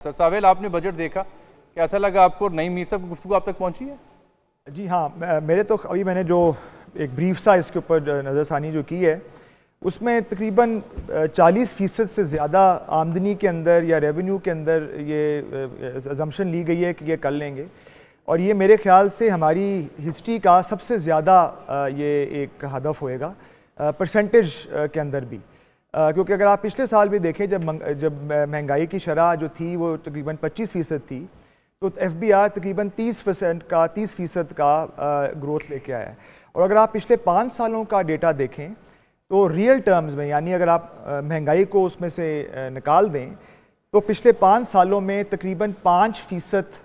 Sir Sewell, आपने budget देखा, कैसा लगा आपको? नई मीर साहब की गुफ्तगू आप तक पहुंची है? जी हाँ, मेरे तो अभी मैंने जो एक ब्रीफ सा इसके ऊपर नज़रसानी जो की है उसमें तकरीबन 40% से ज़्यादा आमदनी के अंदर या रेवेन्यू के अंदर ये अजम्पशन ली गई है कि ये कर लेंगे। और ये मेरे ख्याल से हमारी हिस्ट्री का सबसे ज़्यादा ये एक हदफ होएगा परसेंटेज के अंदर भी, क्योंकि अगर आप पिछले साल भी देखें जब महंगाई की शरह जो थी वो तकरीबन 25% थी, तो FBR तकरीबन 30% का ग्रोथ लेके आया है। और अगर आप पिछले 5 सालों का डेटा देखें तो रियल टर्म्स में, यानी अगर आप महंगाई को उसमें से निकाल दें तो पिछले 5 सालों में तकरीबन 5%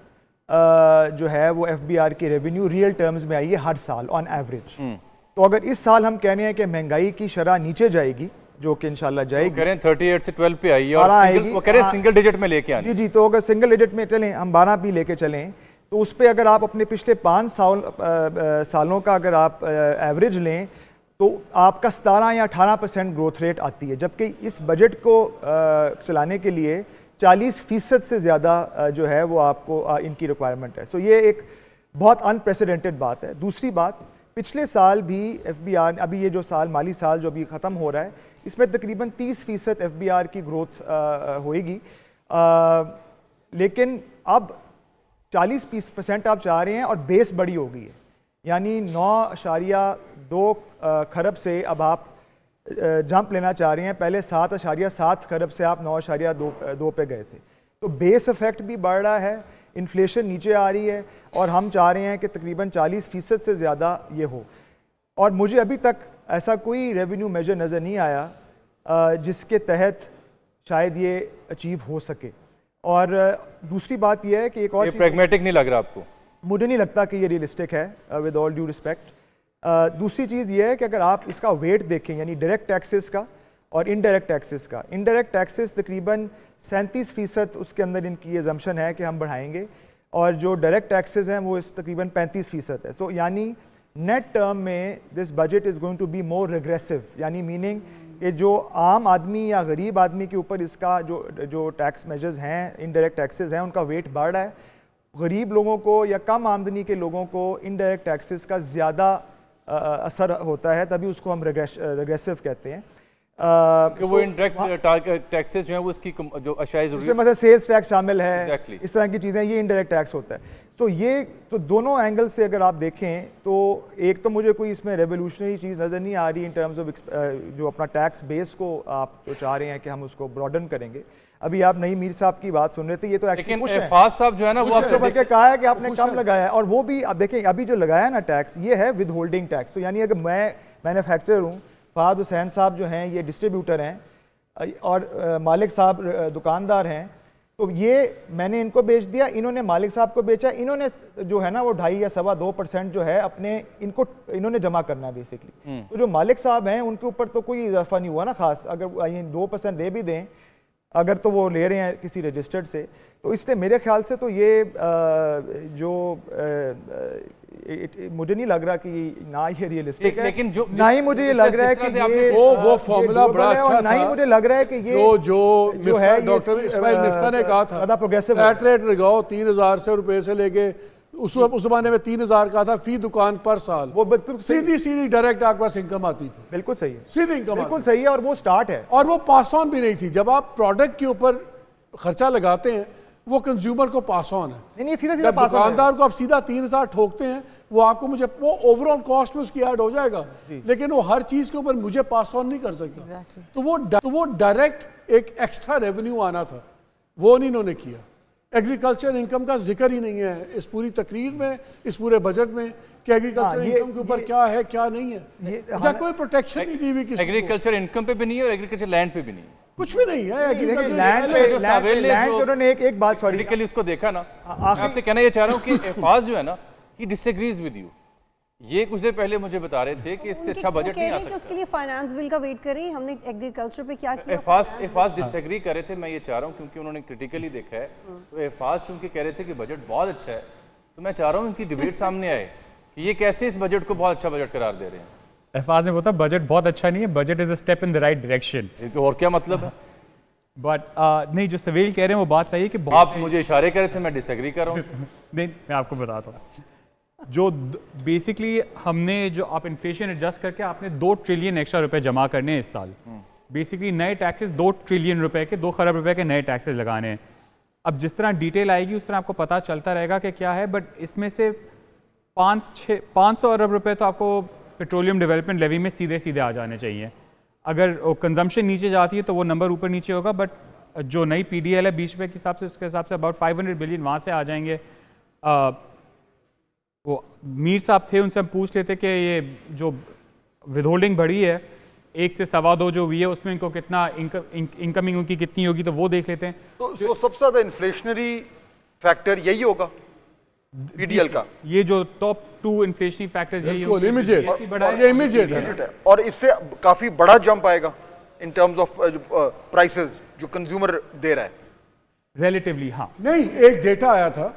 जो है वो FBR की रेवेन्यू रियल टर्म्स में आई है हर साल ऑन एवरेज। तो अगर इस साल हम कह रहे हैं कि महंगाई की शरह नीचे जाएगी, जो कि इंशाल्लाह जाएगी, कह रहे हैं 38 से 12 पे आई है और वो कह रहे हैं सिंगल डिजिट में लेके आने। जी, तो अगर सिंगल डिजिट में चलें, हम 12 भी लेके चलें, तो उस पर अगर आप अपने पिछले 5 सालों का अगर आप एवरेज लें तो आपका 17 या 18% ग्रोथ रेट आती है, जबकि इस बजट को चलाने के लिए 40% से ज़्यादा जो है वो आपको इनकी रिक्वायरमेंट है। सो ये एक बहुत अनप्रेसिडेंटेड बात है। दूसरी बात, पिछले साल भी FBR, अभी ये जो साल माली साल जो अभी ख़त्म हो रहा है, इसमें तकरीबन 30% FBR की ग्रोथ होएगी, लेकिन अब 40% आप चाह रहे हैं और बेस बड़ी हो गई है, यानी 9.2 खरब से अब आप जंप लेना चाह रहे हैं। पहले 7.7 खरब से आप 9.2 पे गए थे, तो बेस इफेक्ट भी बढ़ रहा है, इन्फ्लेशन नीचे आ रही है, और हम चाह रहे हैं कि तकरीबन 40% से ज़्यादा ये हो। और मुझे अभी तक ऐसा कोई रेवेन्यू मेजर नज़र नहीं आया जिसके तहत शायद ये अचीव हो सके। और दूसरी बात यह है कि एक और प्रैग्मेटिक नहीं लग रहा आपको? मुझे नहीं लगता कि ये रियलिस्टिक है, विद ऑल ड्यू रिस्पेक्ट। दूसरी चीज़ ये है कि अगर आप इसका वेट देखें, यानी डायरेक्ट टैक्सेस का और इनडायरेक्ट टैक्सेस का, इनडायरेक्ट टैक्सेस तकरीबन 37% उसके अंदर इनकी अजम्पशन है कि हम बढ़ाएंगे, और जो डायरेक्ट टैक्सेस हैं वो इस तकरीबन 35% है। सो यानी नेट टर्म में this budget is going to be more regressive, यानी मीनिंग कि जो आम आदमी या गरीब आदमी के ऊपर इसका जो टैक्स मेजर्स हैं, इनडायरेक्ट टैक्सेस हैं, उनका वेट बढ़ रहा है। गरीब लोगों को या कम आमदनी के लोगों को इनडायरेक्ट टैक्सेस का ज़्यादा असर होता है, तभी उसको हम रिग्रेसिव कहते हैं। कि वो इनडायरेक्ट टैक्सेस जो है वो इसकी जो अशाई ज़रूरी, मतलब सेल्स टैक्स शामिल है, exactly. इस तरह की चीज़ें, ये इनडायरेक्ट टैक्स होता है। तो ये तो दोनों एंगल से अगर आप देखें तो एक तो मुझे कोई इसमें रेवोल्यूशनरी चीज़ नज़र नहीं आ रही इन टर्म्स ऑफ जो अपना टैक्स बेस को आप जो चाह रहे हैं कि हम उसको ब्रॉडन करेंगे। अभी आप नई मीर साहब की बात सुन रहे थे, ये तो एक्चुअली फाज साहब जो है ना वो आपसे बल्कि कहा है कि आपने कम लगाया है, और वो भी आप देखें अभी जो लगाया ना टैक्स, ये है विद होल्डिंग टैक्स। तो यानी अगर मैं मैन्युफैक्चरर हूँ, फहाद हुसैन साहब जो हैं ये डिस्ट्रीब्यूटर हैं, और मालिक साहब दुकानदार हैं, तो ये मैंने इनको बेच दिया, इन्होंने मालिक साहब को बेचा, इन्होंने जो है ना वो 2.5 या 2.25% जो है अपने इनको इन्होंने जमा करना है बेसिकली। तो जो मालिक साहब हैं उनके ऊपर तो कोई इजाफा नहीं हुआ ना खास, अगर 2% दे भी दें अगर, तो वो ले रहे हैं किसी रजिस्टर्ड से, तो इसलिए मेरे ख्याल से तो ये मुझे नहीं लग रहा कि ना ये रियलिस्टिक है, लेकिन जो ना ही मुझे ये लग रहा है कि ये वो फॉर्मूला बड़ा अच्छा था, ना ही मुझे लग रहा है कि ये जो है डॉक्टर इस्माइल मिफ्ता ने कहा था प्रोग्रेसिव रेट लगाओ 3,000 रुपए से लेके उस जमाने में 3,000 का था फी दुकान पर साल, वो बिल्कुल सीधी डायरेक्ट आपके पास इनकम आती थी। बिल्कुल सही है, सीधी इनकम बिल्कुल सही है, और वो स्टार्ट है, और वो पास ऑन भी नहीं थी। जब आप प्रोडक्ट के ऊपर खर्चा लगाते हैं वो कंज्यूमर को पास ऑन है, नहीं सीधा जब दुकानदार को आप सीधा 3,000 ठोकते हैं वो आपको मुझे वो ओवरऑल कॉस्ट में उसकी ऐड हो जाएगा, लेकिन वो हर चीज के ऊपर मुझे पास ऑन नहीं कर सकता। तो वो डायरेक्ट एक एक्स्ट्रा रेवेन्यू आना था, वो नहीं इन्होंने किया। एग्रीकल्चर इनकम का जिक्र ही नहीं है इस पूरी तकरीर में, इस पूरे बजट में, कि एग्रीकल्चर इनकम के ऊपर क्या है क्या नहीं है, या कोई प्रोटेक्शन नहीं दी हुई किसी को। एग्रीकल्चर इनकम पे भी नहीं है और एग्रीकल्चर लैंड पे भी नहीं है, कुछ भी नहीं है। एग्रीकल्चर उन्होंने एक बात सॉरी उसको देखा ना, आपसे कहना ये चाह रहा हूँ कि एफाज जो है ना ही डिसएग्रीज विद यू, ये कुछ देर पहले मुझे बता रहे थे कि इससे अच्छा बजट नहीं आ सकता। उसके लिए फाइनेंस बिल का वेट करें, हमने एग्रीकल्चर पे क्या किया। एफाज डिसएग्री कर रहे थे, मैं ये चाह रहा हूँ क्योंकि उन्होंने क्रिटिकली देखा है, तो एफाज चूंकि कह रहे थे कि बजट बहुत अच्छा है, तो मैं चाह रहा हूँ इनकी डिबेट सामने आए कि ये कैसे इस बजट को बहुत अच्छा बजट करार दे रहे हैं। एफाज ने बोला बजट बहुत अच्छा नहीं है, budget is a step in the right direction. तो और क्या मतलब है? बट नहीं, जो सवेल कह रहे हैं वो बात सही है कि बहुत आप मुझे इशारे कर रहे थे, मैं डिसएग्री कर रहा हूँ। नहीं, मैं आपको बताता हूँ। जो बेसिकली हमने जो आप इन्फ्लेशन एडजस्ट करके आपने 2 ट्रिलियन एक्स्ट्रा रुपए जमा करने हैं इस साल। बेसिकली नए टैक्सेस 2 ट्रिलियन रुपए के, 2 खरब रुपए के नए टैक्सेस लगाने हैं। अब जिस तरह डिटेल आएगी उस तरह आपको पता चलता रहेगा कि क्या है, बट इसमें से 500 अरब रुपए तो आपको पेट्रोलियम डेवलपमेंट लेवी में सीधे सीधे आ जाने चाहिए। अगर कंजम्पशन नीचे जाती है तो वो नंबर ऊपर नीचे होगा, बट जो नई पीडीएल है 20 रुपये के हिसाब से, उसके हिसाब से अबाउट 500 बिलियन वहाँ से आ जाएंगे। वो मीर साहब थे, उनसे हम पूछ लेते कि ये जो विदहोल्डिंग बढ़ी है 1 से 2.25 जो हुई है उसमें इनको कितना इनकमिंग उनकी कितनी होगी, तो वो देख लेते हैं। तो सबसे ज्यादा इन्फ्लेशनरी फैक्टर यही होगा पीडीएल का। ये जो टॉप 2 इन्फ्लेशनरी फैक्टर्स बिल्कुल इमीडिएट, बढ़ा ये इमीडिएट है। और इससे काफी बड़ा जंप आएगा इन टर्म्स ऑफ प्राइसेस जो कंज्यूमर दे रहा है रिलेटिवली। हाँ, नहीं, एक डेटा आया था,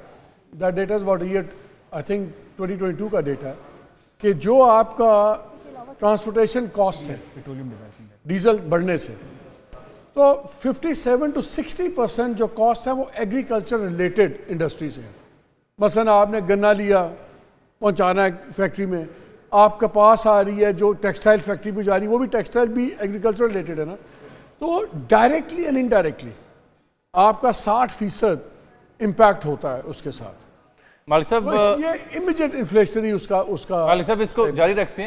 that data is about year I think 2022 का डेटा, कि जो आपका ट्रांसपोर्टेशन कॉस्ट है डीजल बढ़ने से, तो 57 to 60% जो कॉस्ट है वो एग्रीकल्चर रिलेटेड इंडस्ट्री से है। मसलन आपने गन्ना लिया, पहुंचाना है फैक्ट्री में, आप कपास आ रही है जो टेक्सटाइल फैक्ट्री में जा रही है, वो भी टेक्सटाइल भी एग्रीकल्चर रिलेटेड है ना। तो डायरेक्टली एंड इनडायरेक्टली आपका 60% इम्पैक्ट होता है उसके साथ। मालिक साहब, तो ये इमीडिएट इन्फ्लेशनरी उसका मालिक साहब इसको जारी रखते हैं।